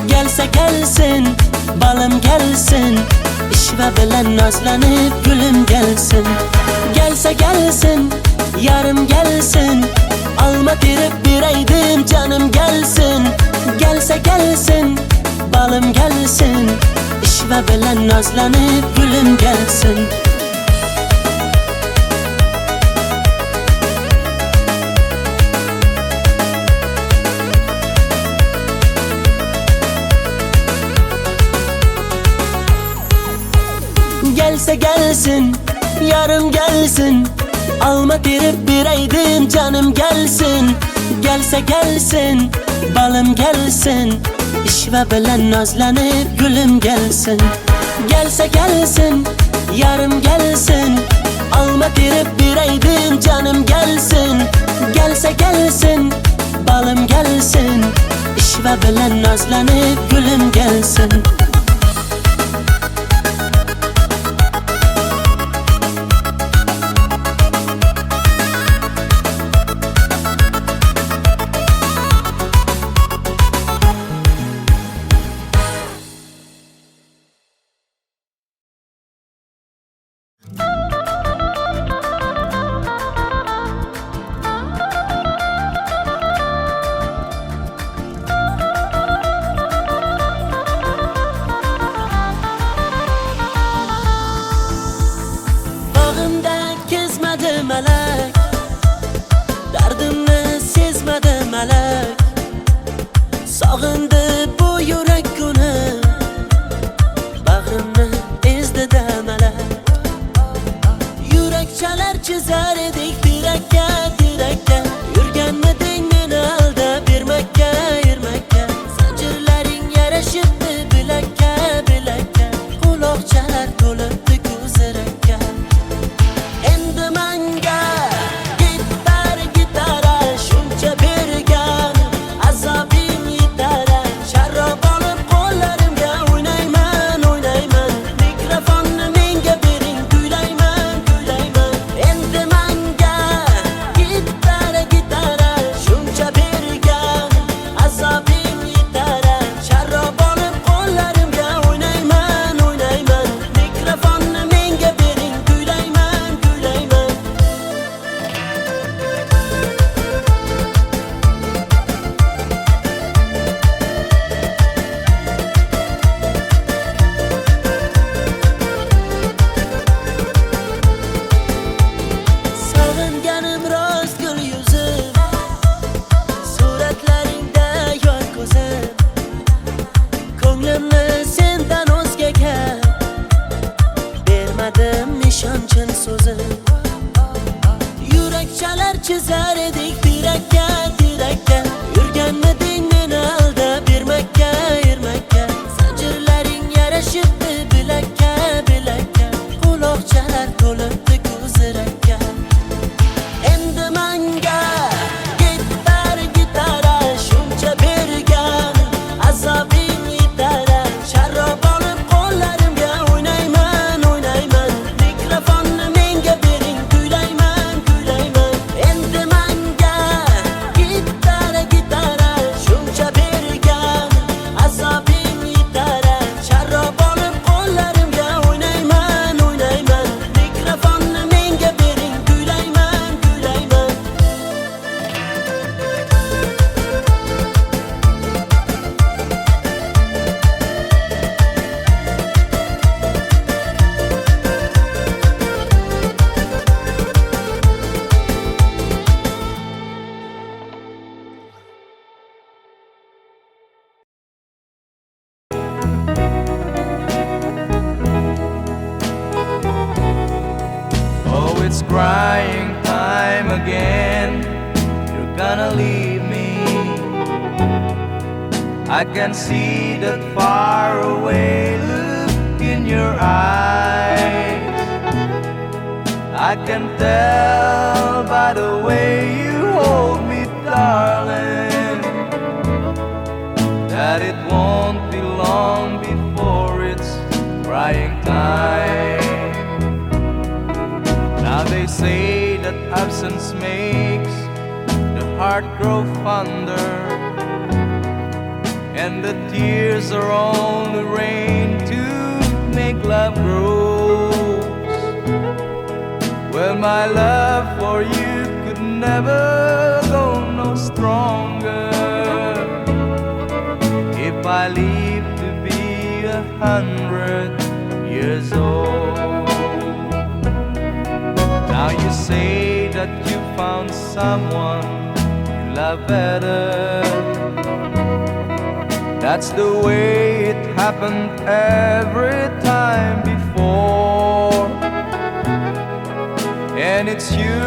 Gelsa gelsin, balım gelsin. İşva bilan nozlanib gülüm gelsin. Gelsa gelsin, yarım gelsin. Alma terib beraydim canım gelsin. Gelsa gelsin, balım gelsin. İşva bilan nozlanib gülüm gelsin. Gelsa gelsin, yarım gelsin. Alma terib beraydim canım gelsin. Gelsa gelsin, balım gelsin. İşva bilan nozlanib gülüm gelsin. Gelsa gelsin, yarım gelsin. Alma terib beraydim canım gelsin. Gelsa gelsin, balım gelsin. İşva bilan nozlanib gülüm gelsin. Melek, dardimni sezmadi melek. Sog'indi bu yurak uni, bag'rimni ezdi melek. Yurak chalar chizar edik tirakka, tirakka. Yurganmiding meni aldab bermakka, ermakka. Zanjirlaring yarashibdi bilakka, bilakka. Quloqchalar to'libdi ko'zirakka. Endi manga gitar gitara shuncha bergan azobim yetar. Sharob olib qo'llarimga o'ynayman, o'ynayman. Mikrofonni menga bering, kuylayman, kuylayman. Endi manga gitar gitara shuncha bergan azobim yetar. Sharob olib qo'llarimga o'ynayman, o'ynayman. Mikrofonni menga bering, kuylayman, kuylayman. Sog'inganim rost gul yuzim, suratlaringda yor ko'zim. Ko'nglimni sendan o'zgaga bermadim ishonchim so'zim. Yurak chalar chizar edik tirakka, tirakka. Yurganmiding meni aldab bermakka, ermakka. Zanjirlaring yarashibdi bilakka, bilakka. Quloqchalar to'libdi ko'zirakka. Endi manga gitar gitara shuncha bergan azobim yetar. Sharob olib qo'llarimga o'ynayman, o'ynayman. Mikrofonni menga bering, kuylayman, kuylayman. Endi manga gitar gitara shuncha bergan azobim yetar. Sharob olib qo'llarimga o'ynayman, o'ynayman. Mikrofonni menga bering, kuylayman, kuylayman. Oh, it's crying time again. You're gonna leave me. I can see that far away look in your eyes. I can tell by the way you hold me, darling, that it won't be long before it's crying time. Now they say that absence makes the heart heart grow fonder, and the tears are only rain to make love grows. Well, my love for you could never go no stronger if I live to be 100 years old. Now you say that you found someone you love better. That's the way it happened every time before. And it's you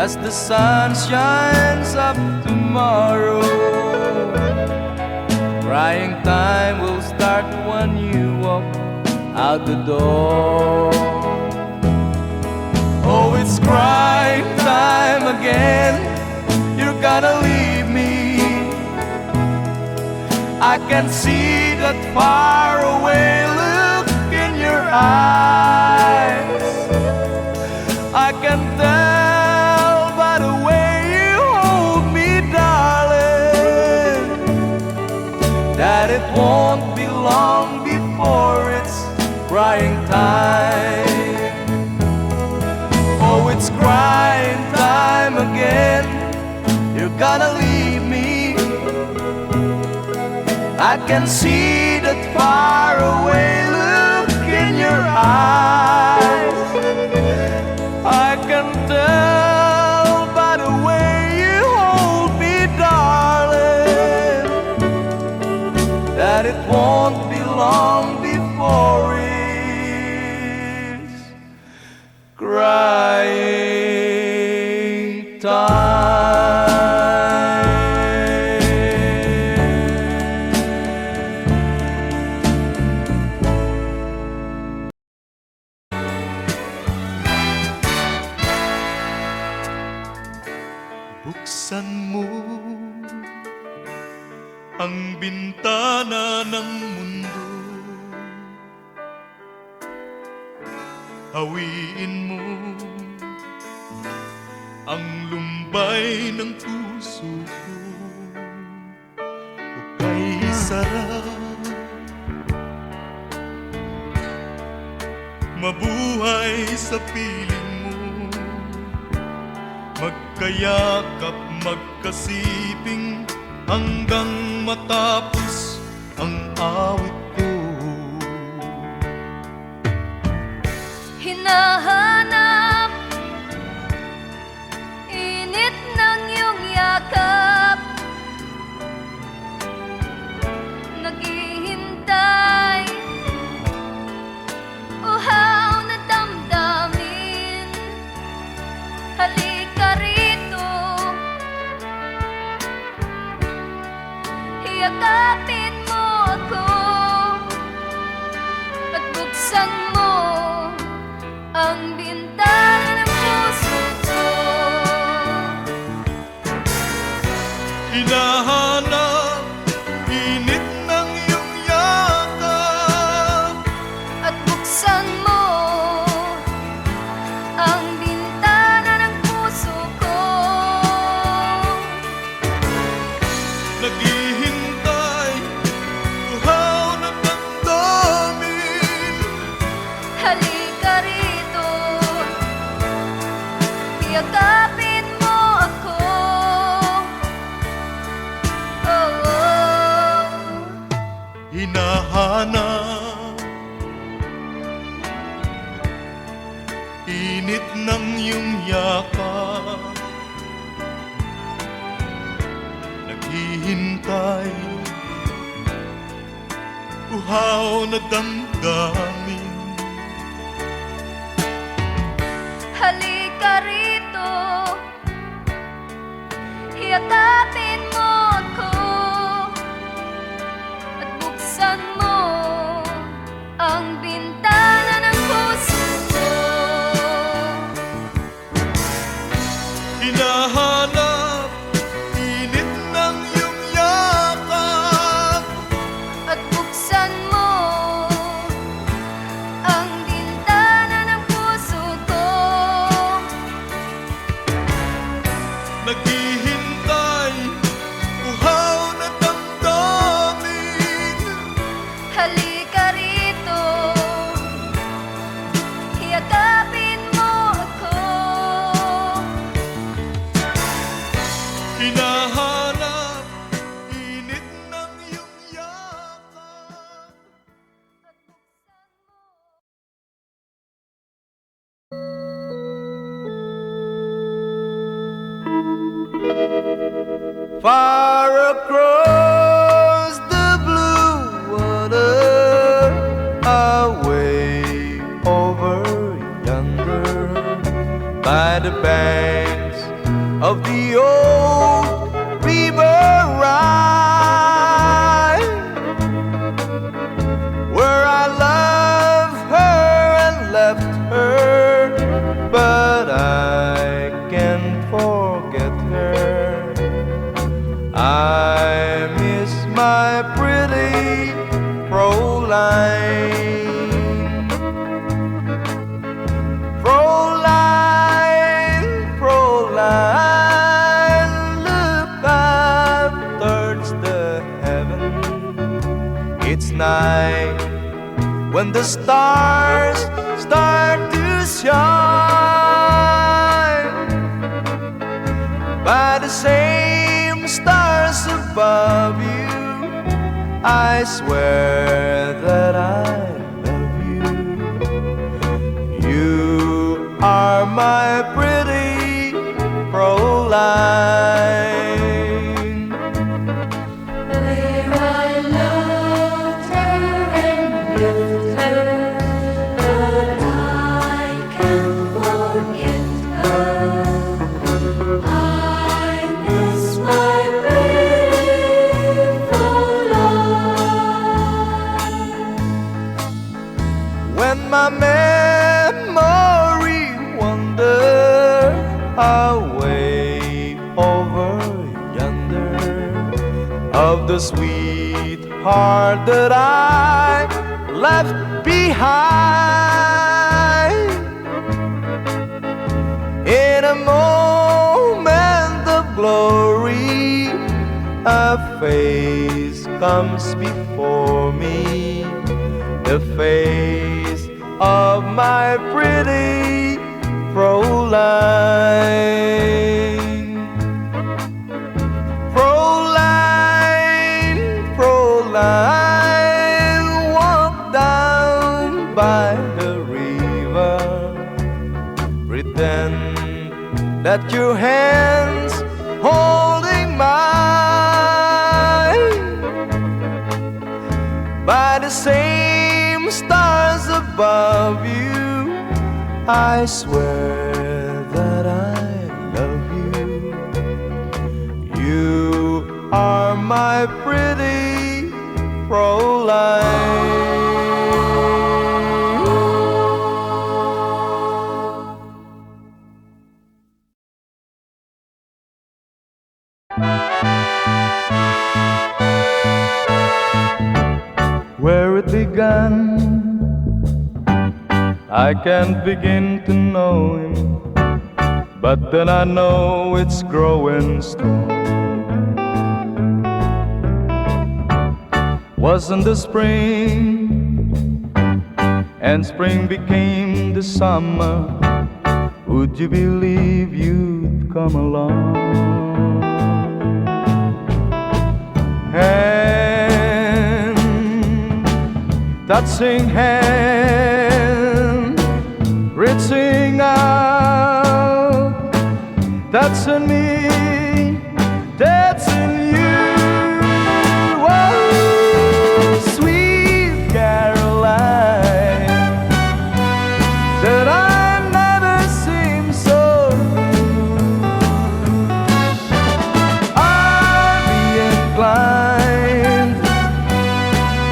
as the sun shines up tomorrow. Crying time will start when you walk out the door. Oh, it's crying time again. You're gonna leave me. I can see that faraway look in your eyes. I can tell by the way you hold me, darling, that it won't be long before it's crying time. Oh, it's crying time again. You're gonna leave me. I can see that faraway look in your eyes. I can tell by the way you hold me, darling, that it won't be long before it's crying time. Buksan mo ang bintana ng mundo, hawiin mo ang lumbay ng puso ko. Hukay sarap, mabuhay sa piling mo, magkayakap, magkasiping hanggang matapos ang awit ko. Hinahanap init ng iyong yakap, naghihintay uhaw na damdamin. Halika rito, yakapin mo ako at buksan mo ang bintana ng puso ko. Hinahanap init ng iyong yakap At buksan mo ang bintana ng puso ko. naghihintay, uhaw na damdamin. Halika rito, yakapin mo ako. Oh, oh. Hinahanap init ng iyong yakap, naghihintay, uhaw na damdamin. Halika rito, yakapin mo ako at buksan mo ang bintana ng puso ko. Hinahanap init ng iyong yakap, At buksan mo ay uhaw na damdamin. Halika rito, yakapin mo ako. Hinahanap init ng iyong yakap. Far across the blue water, away over yonder, by the banks of the old river Rhine, where I loved her and left her, but I can't forget her. I miss my pretty Fräulein. Fräulein, Fräulein, look up towards the heaven. It's night when the stars start to shine. By the same stars above you, I swear that I love you. You are my pretty Fräulein. Where I loved her and left her, but I can't forget her. I miss my beautiful life. When my memory wander away over yonder, of the sweetheart that I left behind, in a moment of glory, a face comes before me, the face of my pretty Fräulein. Fräulein, Fräulein, walk down by the river, pretend that your hands holding mine. By the same stars above you, I swear that I love you. You are my pretty Fräulein. Where it began, I can't begin to know him, but then I know it's growing strong. Wasn't the spring, and spring became the summer, would you believe you'd come along? Hand, touching hand, reaching out, touching me, touching you. Oh, sweet Caroline, that I've never seen so good. I'd be inclined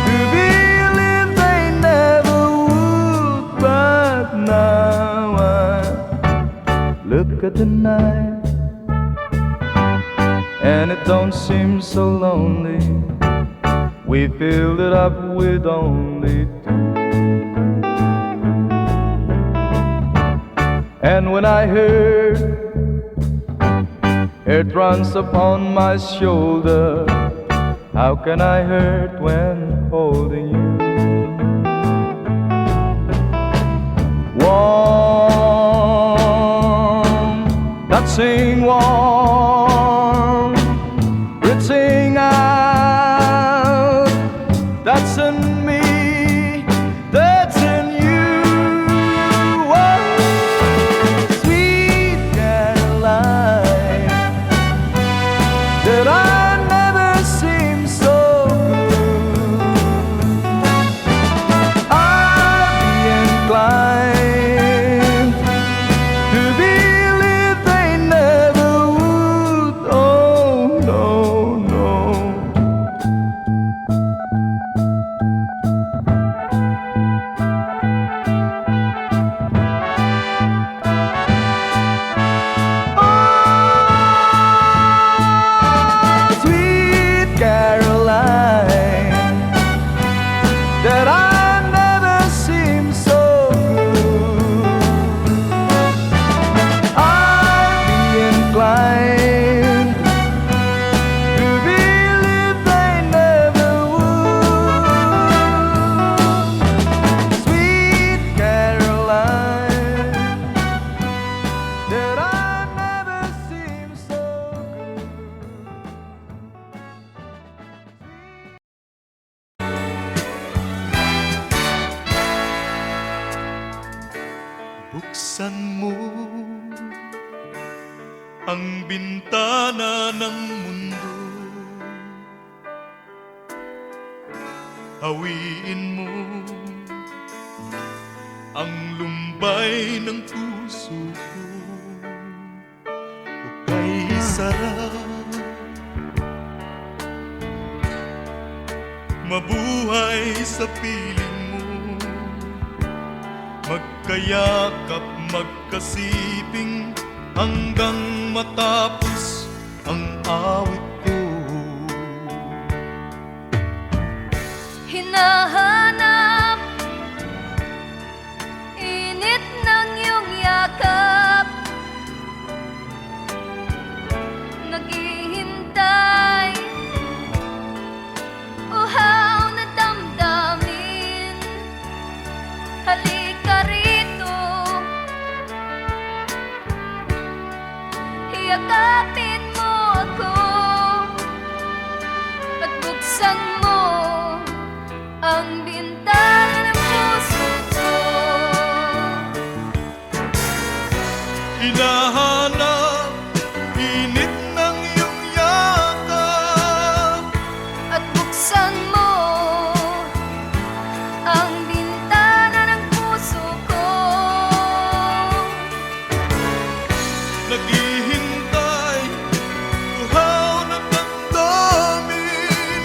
to believe they never would, but now I look at the night and it don't seem so lonely. We filled it up with only two. And when I heard It runs upon my shoulder. How can I hurt when holding you? Warm, touching warm, reaching out, that's in me, that's in you. Oh, sweet Caroline, did I never seem so good? I'd be inclined to believe they never would. Oh, no, no. Oh, sweet Caroline, that I never seem so good. I'd be inclined to believe they never would. Sweet Caroline, that I never seem so good. Buksan mo ang bintana ng mundo. Hawiin mo ang lumbay ng puso ko. Hukay sarap, mabuhay sa piling mo. Magkayakap, magkasiping hanggang matapos ang awit ko. Hinahanap init ng iyong yakap, naghihintay uhaw na damdamin. Halika rito, yakapin mo ako at buksan mo ang bintana ng puso ko. Hinahanap init ng iyong yakap, At buksan mo ang bintana ng puso ko. naghihintay uhaw na damdamin.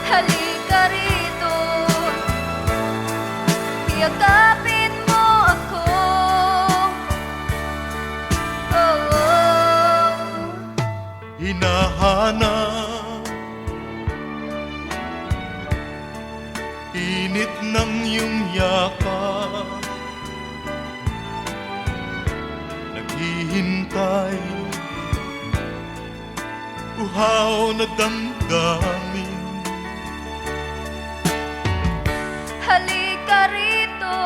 Halika rito, yakapin mo ako. Oh, oh. Hinahanap init ng iyong yakap, naghihintay uhaw na damdamin. Halika rito,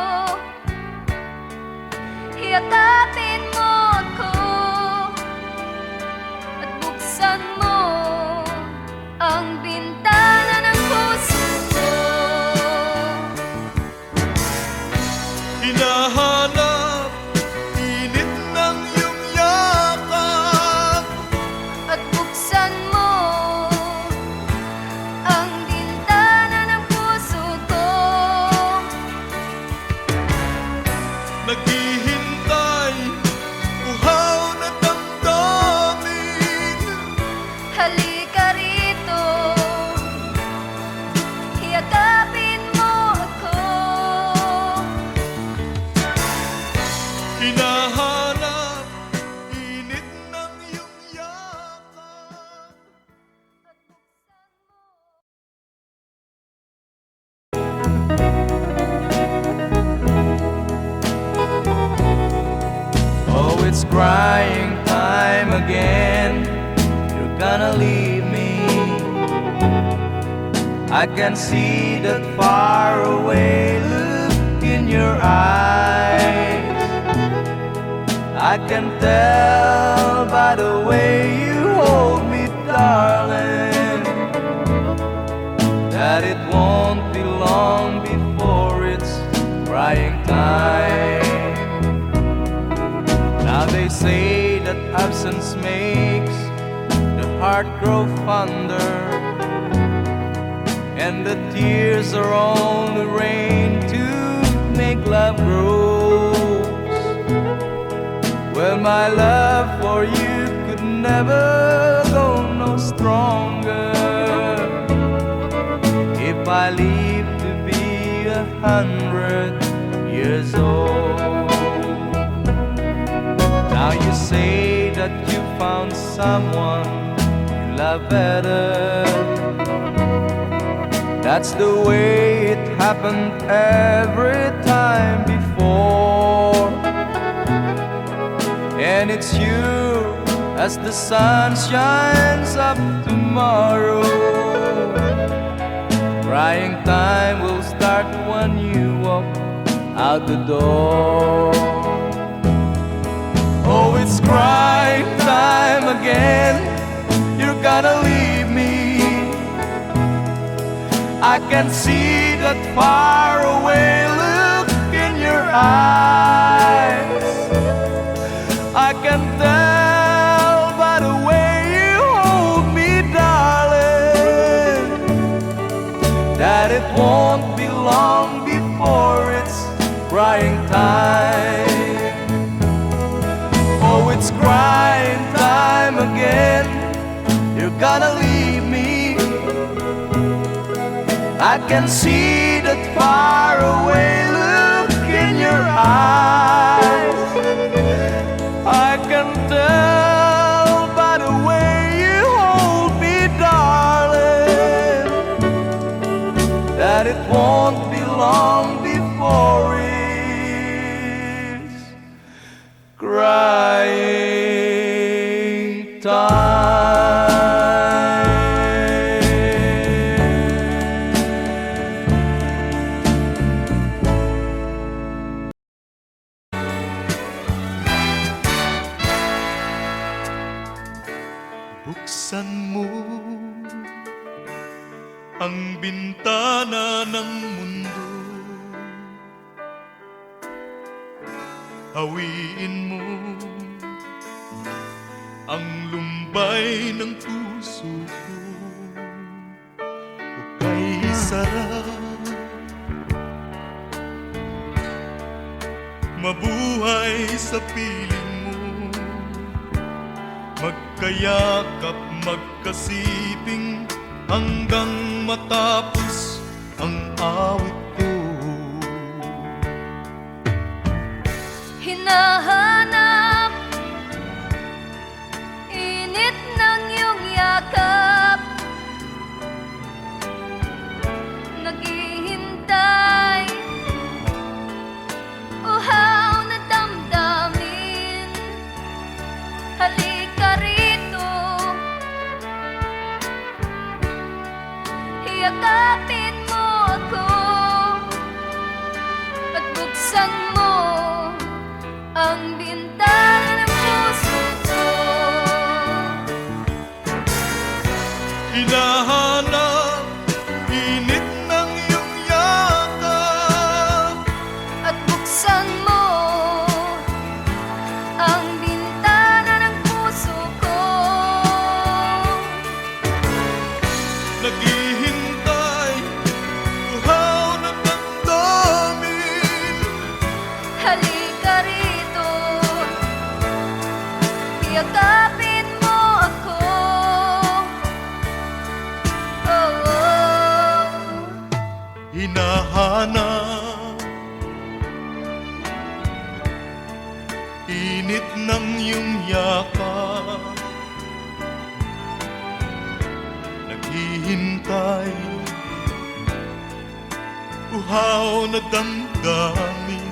yakapin mo ako at buksan mo ang bintana ng puso ko. Hinahanap init ng iyong yakap, At buksan mo ang bintana ng puso ko. naghihintay uhaw na damdamin. Halika rito, yakapin mo ako. Hinahanap init ng iyong yakap. Oh, it's crying time again. gonna leave me. I can see that far away look in your eyes. I can tell by the way you hold me, darling, that it won't be long before it's crying time. Now they say that absence makes the heart grow fonder, and the tears are only rain to make love grows. Well, my love for you could never go no stronger if I live to be 100 years old. Now you say that you found someone you love better. That's the way it happened every time before. And it's you as the sun shines up tomorrow. Crying time will start when you walk out the door. Oh, it's crying time again. You're gonna leave me. I can see that far away look in your eyes. I can tell by the way you hold me, darling, that it won't be long before it's crying time. Oh, it's crying time again. You're gonna leave me. I can see that far away look in your eyes. I can tell by the way you hold me, darling, that it won't be long before it's crying time. Buksan mo ang bintana ng mundo. Hawiin mo ang lumbay ng puso ko. Hukay sarap, mabuhay sa piling mo. Magkayakap, magkasiping hanggang matapos ang awit ko. Hinahanap init ng iyong yakap, naghihintay uhaw na damdamin. Halika rito, yakapin mo ako at buksan mo ang bintana ng puso ko. Hinahanap init ng iyong yakap, At buksan mo ang bintana ng puso ko. naghihintay, uhaw na damdamin. Halika rito, yakapin mo ako. Oh, oh. Hinahanap init ng iyong yakap, naghihintay, uhaw na damdamin.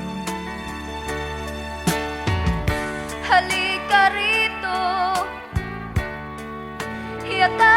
Halika rito, kata